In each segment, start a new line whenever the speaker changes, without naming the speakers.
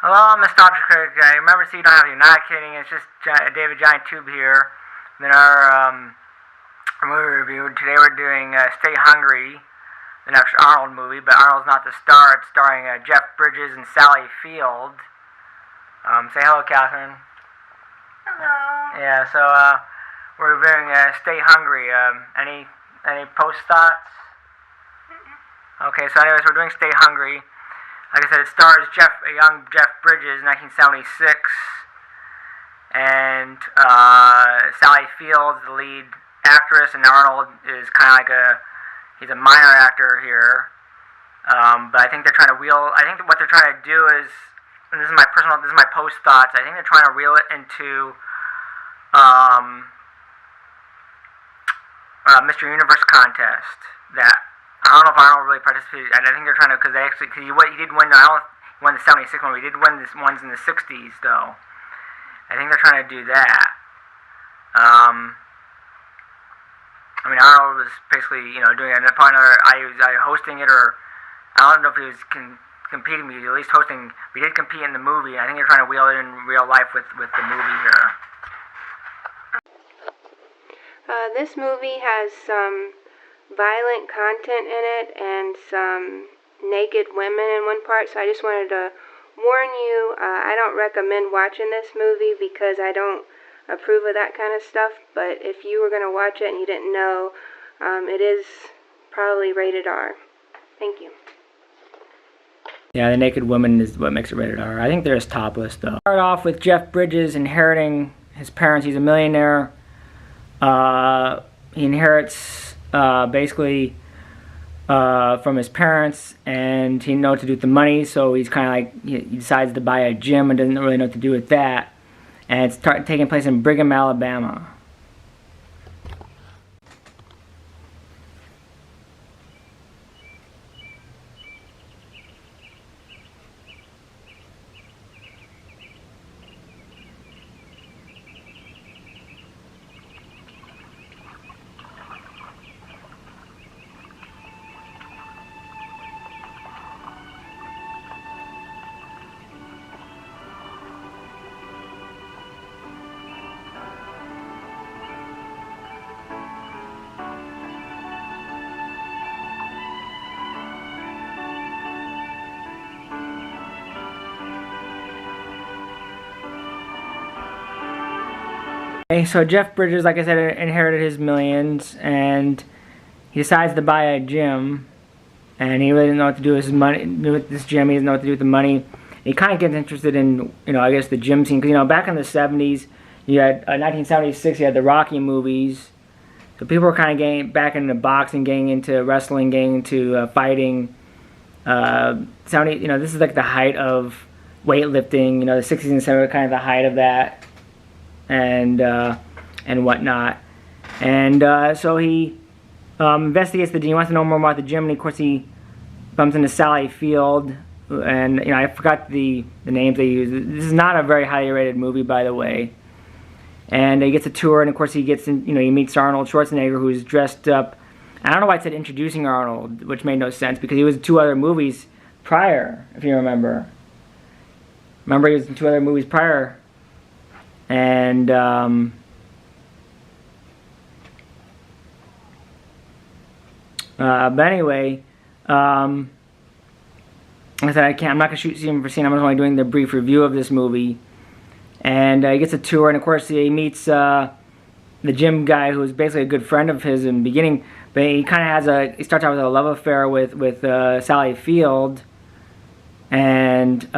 Hello, Nostalgia Critic. Remember, so you don't have you. Not kidding. It's just David Giant Tube here. Then our movie review. Today we're doing Stay Hungry, the next Arnold movie. But Arnold's not the star. It's starring Jeff Bridges and Sally Field. Say hello, Catherine.
Hello.
Yeah. So we're reviewing Stay Hungry. Any post thoughts? Okay. So anyways, we're doing Stay Hungry. Like I said, it stars young Jeff Bridges, 1976, and Sally Fields, the lead actress, and Arnold is kind of like he's a minor actor here. But I think they're trying to I think what they're trying to do is, and this is my post thoughts. I think they're trying to reel it into Mr. Universe contest that. I don't know if Arnold really participated. I think they're trying to, because he did win. He won the '76 one. He did win this ones in the '60s, though. I think they're trying to do that. I mean, Arnold was basically, doing it. Probably either hosting it, or I don't know if he was competing. He was at least hosting. We did compete in the movie. I think they're trying to wheel it in real life with the movie here.
This movie has some violent content in it and some naked women in one part, so I just wanted to warn you, I don't recommend watching this movie because I don't approve of that kind of stuff, but if you were going to watch it and you didn't know, it is probably rated R. Thank you.
Yeah, the naked woman is what makes it rated R. I think they're just topless, though. Start off with Jeff Bridges inheriting his parents. He's a millionaire. He inherits basically from his parents, and he didn't know what to do with the money, so he's kind of like, he decides to buy a gym and doesn't really know what to do with that. And it's taking place in Brigham, Alabama. Okay, so Jeff Bridges, like I said, inherited his millions, and he decides to buy a gym, and he really didn't know what to do with his money, with this gym. He doesn't know what to do with the money. He kind of gets interested in, I guess the gym scene, because, back in the 70s, you had, 1976, you had the Rocky movies, so people were kind of getting back into boxing, getting into wrestling, getting into fighting. 70, this is like the height of weightlifting, the 60s and 70s were kind of the height of that. And whatnot, and so he investigates the gym. He wants to know more about the gym, and of course he bumps into Sally Field, and I forgot the names they use. This is not a very highly rated movie, by the way. And he gets a tour, and of course he gets in. He meets Arnold Schwarzenegger, who's dressed up. I don't know why I said introducing Arnold, which made no sense because he was in 2 other movies prior, if you remember. Remember, he was in 2 other movies prior. And but anyway, I said I'm not gonna shoot scene for scene. I'm just only doing the brief review of this movie. And he gets a tour, and of course he meets the gym guy, who's basically a good friend of his in the beginning. But he kind of has he starts out with a love affair with Sally Field, and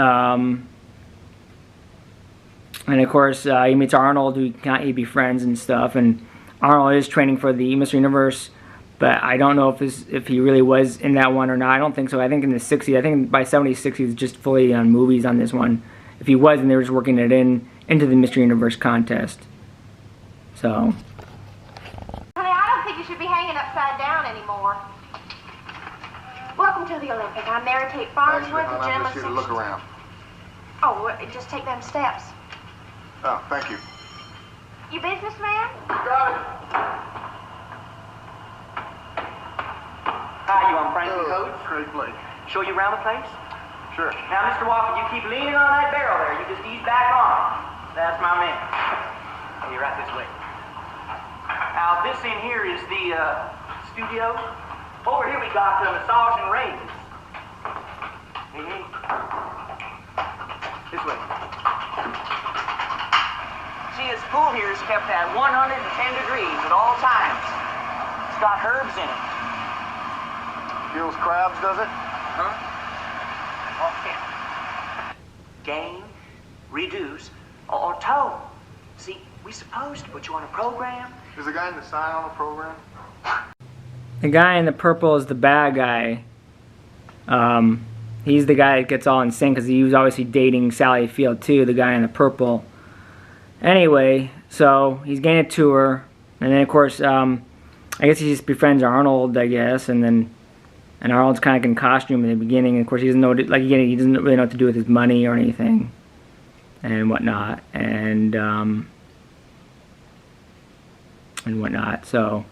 of course, he meets Arnold, who he befriends and stuff. And Arnold is training for the Mr. Universe, but I don't know if he really was in that one or not. I don't think so. I think in the 60s, I think by 76, he was just fully on movies on this one. If he was, then they were just working it into the Mr. Universe contest. So.
Honey, I don't think you should be hanging upside down anymore. Welcome to the Olympic. I'm Mary Kate Farnsworth, the gym
I'm just here to look around.
Oh, just take them steps.
Oh, thank you.
You businessman?
Got it.
Hi, Frankie Coates.
Craig Blake.
Show you around the place?
Sure.
Now, Mr. Walker, you keep leaning on that barrel. just ease back on. That's my man. Hey, right this way. Now, this in here is the studio. Over here we got the massage and rings. Hey, hey. This way. See, this pool here is kept at 110 degrees at all times. It's got herbs in it.
Kills crabs, does it?
Huh? Okay. Gain, reduce, or tone. See, we supposed to put you on a program.
Is the guy in the sign on the program?
The guy in the purple is the bad guy. He's the guy that gets all insane because he was obviously dating Sally Field too, the guy in the purple. Anyway, so he's getting a tour, and then of course, I guess he just befriends Arnold, I guess, and Arnold's kind of in costume in the beginning. And of course, he doesn't know, like again, he doesn't really know what to do with his money or anything, and whatnot, and whatnot. So.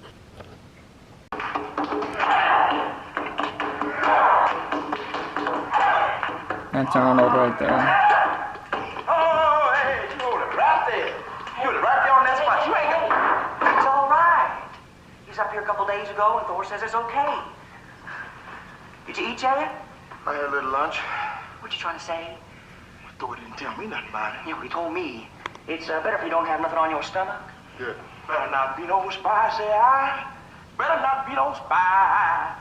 That's Arnold right there.
Oh, hey, you hold it right there. You hold it right there on that spot. You ain't got. It's all right. He's up here a couple days ago, and Thor says it's okay. Did you eat, Jerry?
I had a little lunch.
What you trying to say?
Thor didn't tell me nothing about it.
Yeah, he told me. It's better if you don't have nothing on your stomach.
Good.
Better not be no spy, say I. Better not be no spy.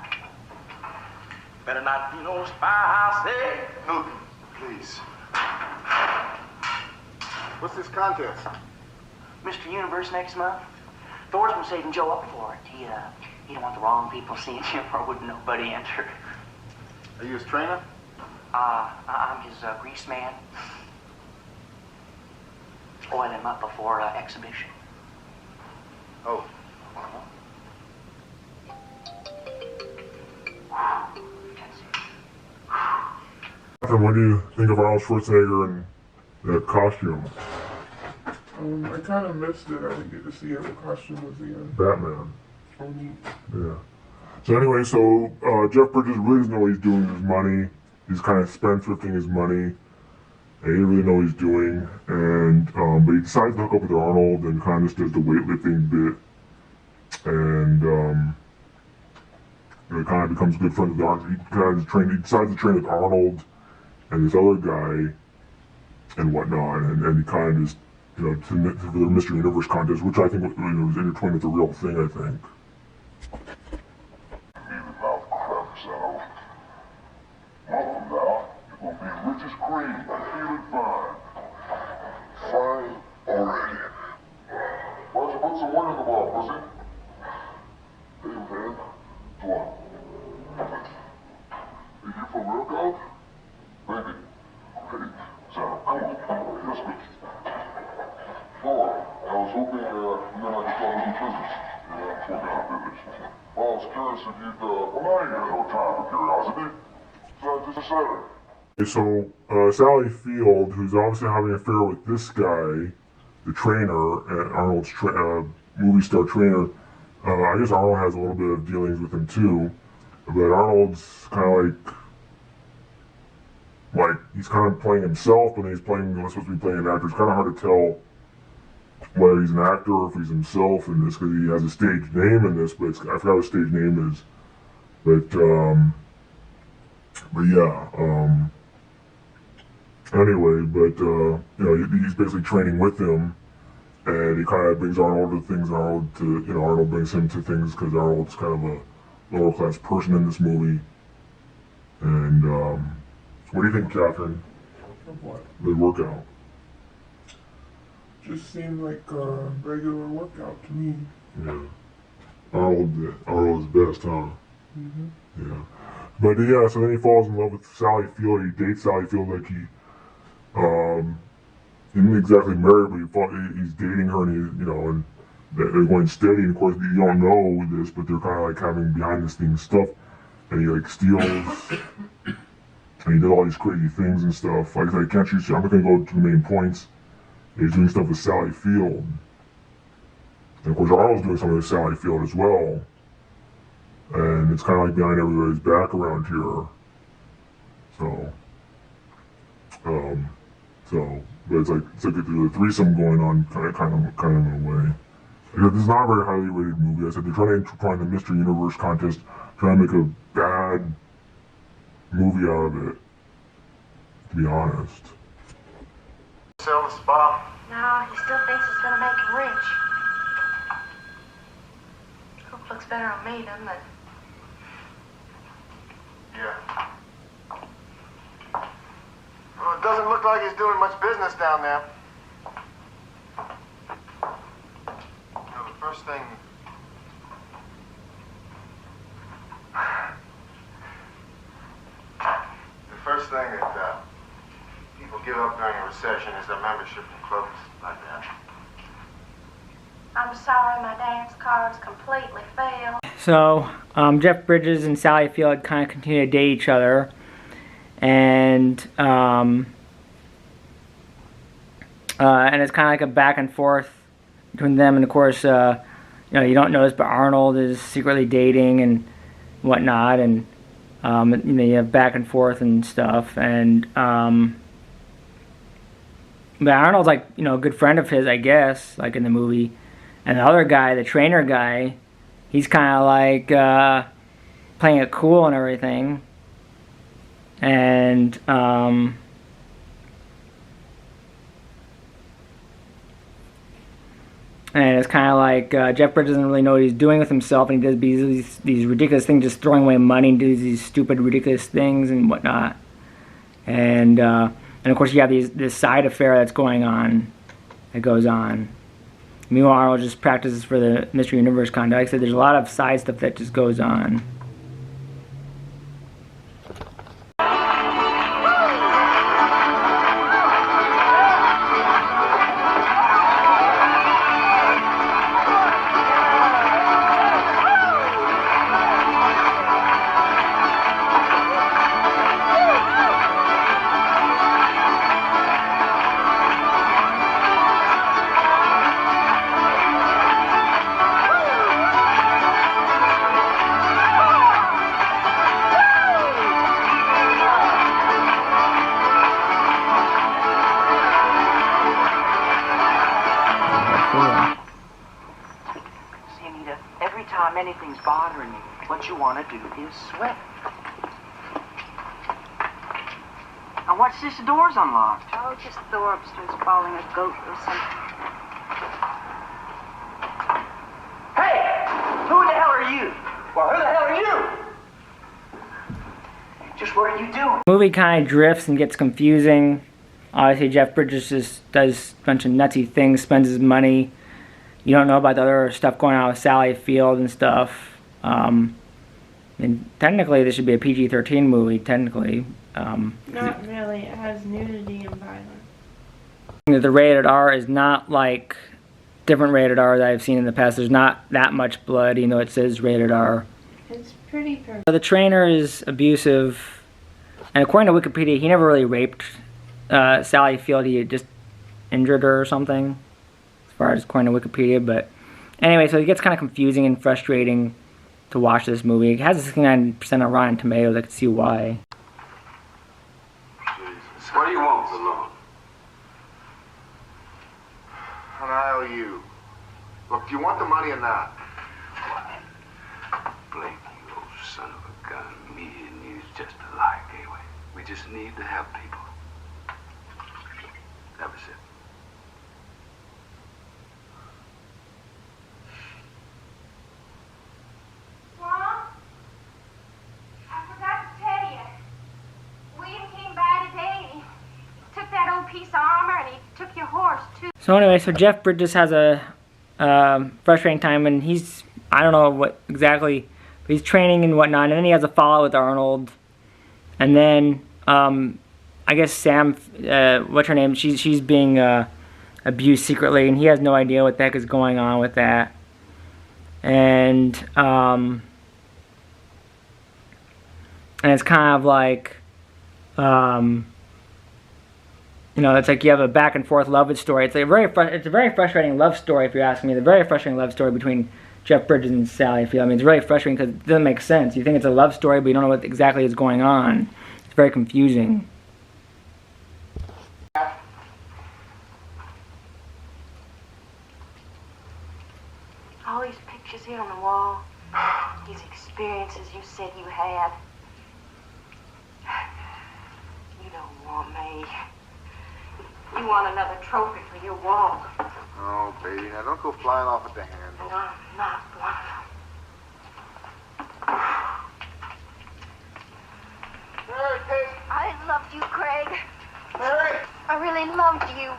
Better not be no spy, I say.
Newton, please. What's this contest?
Mr. Universe next month. Thor's been saving Joe up for it. He don't want the wrong people seeing him, or wouldn't nobody enter.
Are you his trainer?
I'm his grease man. Oil him up before exhibition.
Oh.
What do you think of Arnold Schwarzenegger in that costume?
I kind of missed it. I didn't get to see it. What costume was he in?
Batman.
Oh, neat.
Yeah. So anyway, Jeff Bridges really doesn't know what he's doing with his money. He's kind of spendthrifting his money. And he didn't really know what he's doing. And but he decides to hook up with Arnold and kind of just does the weightlifting bit. And he kind of becomes good friends with Arnold. He decides to train with Arnold and this other guy and whatnot. And he kind of just, for the Mr. Universe contest, which I think was intertwined with the real thing, I think.
Fine already. Why don't you put some wind in the ball, pussy? Hey, man. Come on. Hey, you for real, dog? Baby. Hey, Santa, come on. Yes, bitch. Boy, I was hoping you and I could talk a little business. Yeah, I'm talking our business. Well, I was curious if you'd, well, I ain't got no time for curiosity. So I just decided.
So, Sally Field, who's obviously having an affair with this guy, the trainer, Arnold's movie star trainer, I guess Arnold has a little bit of dealings with him too, but Arnold's kind of like he's kind of playing himself, but then he's supposed to be playing an actor. It's kind of hard to tell whether he's an actor or if he's himself in this, because he has a stage name in this, but I forgot what his stage name is. But yeah, anyway, he's basically training with him, and he kind of brings Arnold to things, Arnold brings him to things because Arnold's kind of a lower class person in this movie. And what do you think, Catherine?
Of what?
The workout.
Just seemed like a regular workout to me.
Yeah. Arnold's best, huh?
Mm-hmm.
Yeah. But yeah, so then he falls in love with Sally Field. He dates Sally Field like he didn't exactly marry, but he's dating her, and and they're going steady. And of course, you don't know this, but they're kind of like having behind the scenes stuff. And he like steals, and he did all these crazy things and stuff. Like I said, I can't choose. I'm not gonna go to the main points. He's doing stuff with Sally Field, and of course, Arnold's doing something with Sally Field as well. And it's kind of like behind everybody's back around here. So but it's like a threesome going on, kind of in a way. This is not a very highly rated movie. I said they're trying to find the Mr. Universe contest, trying to make a bad movie out of it. To be honest.
Sell the spa?
No, he still thinks it's gonna make him rich. Hope it looks better on me, doesn't it?
Yeah. Well, it doesn't look like he's doing much business down there. You know, the first thing... The first thing that people give up during a recession is their membership in clubs like that.
I'm sorry, my dance cards completely failed.
So, Jeff Bridges and Sally Field kind of continue to date each other. And it's kind of like a back and forth between them. And of course, you know, you don't know this, but Arnold is secretly dating and whatnot. And, you know, you have back and forth and stuff. And, but Arnold's like, you know, a good friend of his, I guess, like in the movie. And the other guy, the trainer guy, he's kind of like playing it cool and everything. And it's kind of like Jeff Bridges doesn't really know what he's doing with himself, and he does these ridiculous things, just throwing away money and does these stupid, ridiculous things and whatnot. And of course you have this side affair that's going on, that goes on. Meanwhile, Arnold just practices for the Mr. Universe contest. Like I said, there's a lot of side stuff that just goes on.
See, Anita, every time anything's bothering you, what you want to do is sweat. Now, watch this, the door's unlocked.
Oh, just Thor upstairs balling a goat or something.
Hey! Who the hell are you? Well, who the hell are you? Just what are you doing?
The movie kind of drifts and gets confusing. Obviously, Jeff Bridges just does a bunch of nutsy things, spends his money. You don't know about the other stuff going on with Sally Field and stuff. And technically, this should be a PG-13 movie, technically.
Not really. It has nudity and violence.
The rated R is not like different rated R that I've seen in the past. There's not that much blood, even though it says rated R.
It's pretty perfect.
The trainer is abusive, and according to Wikipedia, he never really raped Sally Field. He just injured her or something, as far as according to Wikipedia. But anyway, so it gets kind of confusing and frustrating to watch this movie. It has a 69% on Rotten Tomatoes. I can see why.
Jesus. What do you want, Lord? An IOU. Look, do you want the money or not?
Blake, you old son of a gun. Me and you's just alike, anyway. We just need to help people. That was it.
Mom? I forgot to tell you. William came by today and he took that old piece of armor and he took your horse, too.
So anyway, so Jeff Bridges has a frustrating time, and he's, I don't know what exactly, but he's training and whatnot, and then he has a fallout with Arnold, and then I guess Sam, what's her name? She's being abused secretly, and he has no idea what the heck is going on with that. And it's kind of like, you know, it's like you have a back and forth love story. It's a very frustrating love story, if you're asking me. It's a very frustrating love story between Jeff Bridges and Sally Field. I mean, it's really frustrating because it doesn't make sense. You think it's a love story, but you don't know what exactly is going on. It's very confusing.
all these pictures here on the wall, these experiences you said you had. You don't want me. You want another trophy for your wall.
Oh, baby, now don't go flying off at the handle.
And I'm not one of them.
Mary Kate!
I loved you, Craig.
Mary!
I really loved you.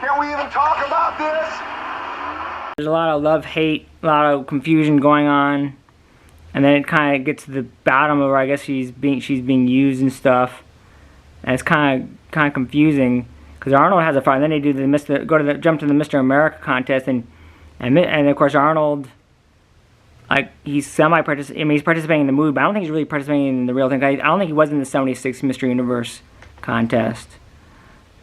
Can't we even talk about this?
There's a lot of love-hate, a lot of confusion going on, and then it kind of gets to the bottom of her. I guess she's being used and stuff, and it's kind of confusing because Arnold has a fight. And then they do jump to the Mr. America contest, and of course Arnold, like, he's participating. I mean, he's participating in the movie, but I don't think he's really participating in the real thing. I don't think he was in the '76 Mr. Universe contest.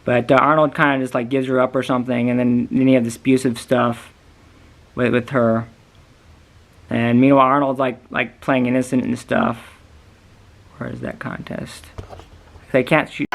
But Arnold kind of just like gives her up or something, and then you have this abusive stuff with her. And meanwhile, Arnold's like playing innocent and stuff. Where is that contest? They can't shoot.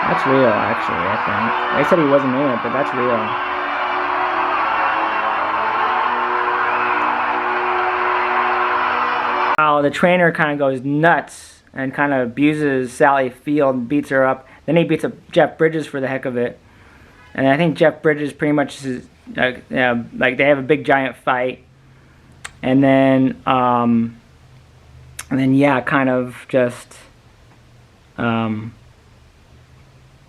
That's real, actually, I think. They said he wasn't in it, but that's real. Oh, the trainer kind of goes nuts and kind of abuses Sally Field and beats her up. Then he beats up Jeff Bridges for the heck of it. And I think Jeff Bridges pretty much is, like they have a big giant fight. And then yeah, kind of just,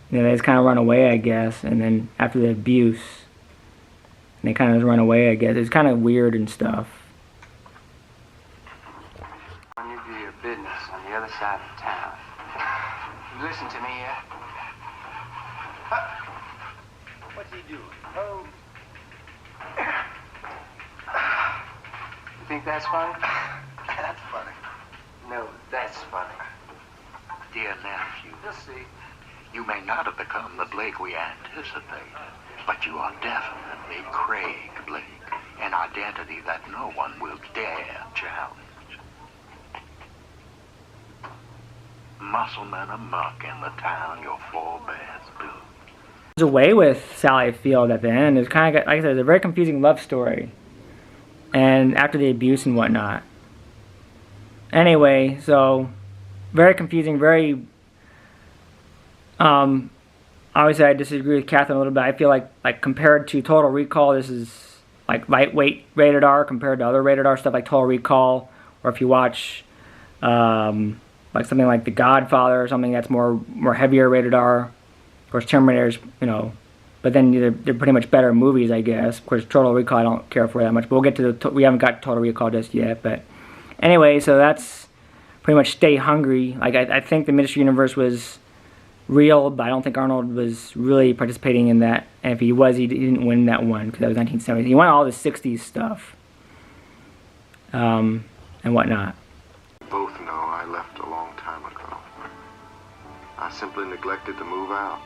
you know, they just kind of run away, I guess, and then after the abuse, they kind of just run away, I guess. It's kind of weird and stuff.
When you do your business on the other side of town, you listen to me here. What's he doing? Oh. You think that's funny? That's funny. No, that's funny.
Dear nephew,
You'll see.
you may not have become the Blake we anticipate, but you are definitely Craig Blake, an identity that no one will dare challenge. Musclemen amok in the town your forebears built.
There's away with Sally Field at the end. It's kind of, like I said, it's a very confusing love story. And after the abuse and whatnot. Anyway, so very confusing, very obviously I disagree with Catherine a little bit. I feel like compared to Total Recall, this is like lightweight rated R compared to other rated R stuff like Total Recall, or if you watch like something like The Godfather or something that's more heavier rated R. Of course, Terminator's, you know, but then they're pretty much better movies, I guess. Of course, Total Recall I don't care for that much, but we'll get to we haven't got Total Recall just yet. But anyway, so that's pretty much Stay Hungry. Like I think the Mr. Universe was real, but I don't think Arnold was really participating in that. And if he was, he didn't win that one because that was 1970. He won all the 60s stuff and whatnot.
Both know I left a long time ago. I simply neglected to move out.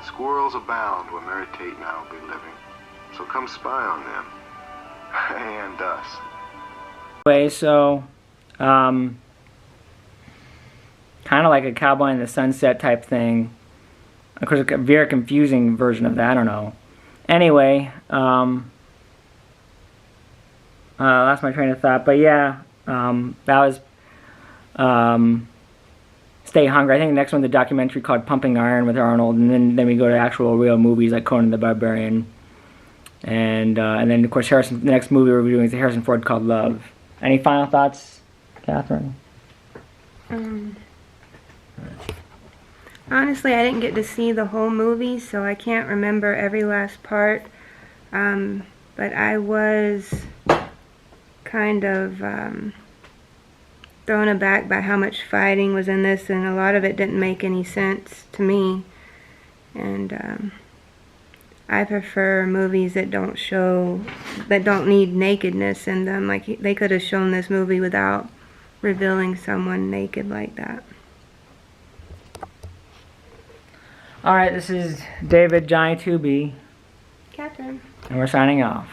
Squirrels abound where Mary Tate and I will be living. So come spy on them. And us.
Anyway, so kind of like a Cowboy in the Sunset type thing. Of course, a very confusing version of that. I don't know. Anyway, lost my train of thought. But yeah, that was Stay Hungry. I think the next one's a documentary called Pumping Iron with Arnold, and then we go to actual real movies like Conan the Barbarian. And then of course the next movie we're doing is Harrison Ford called Love. Any final thoughts, Catherine?
Honestly, I didn't get to see the whole movie, so I can't remember every last part. But I was kind of thrown aback by how much fighting was in this, and a lot of it didn't make any sense to me. And I prefer movies that don't need nakedness in them. Like, they could have shown this movie without revealing someone naked like that.
Alright, this is David, Johnny 2B,
Catherine.
and we're signing off.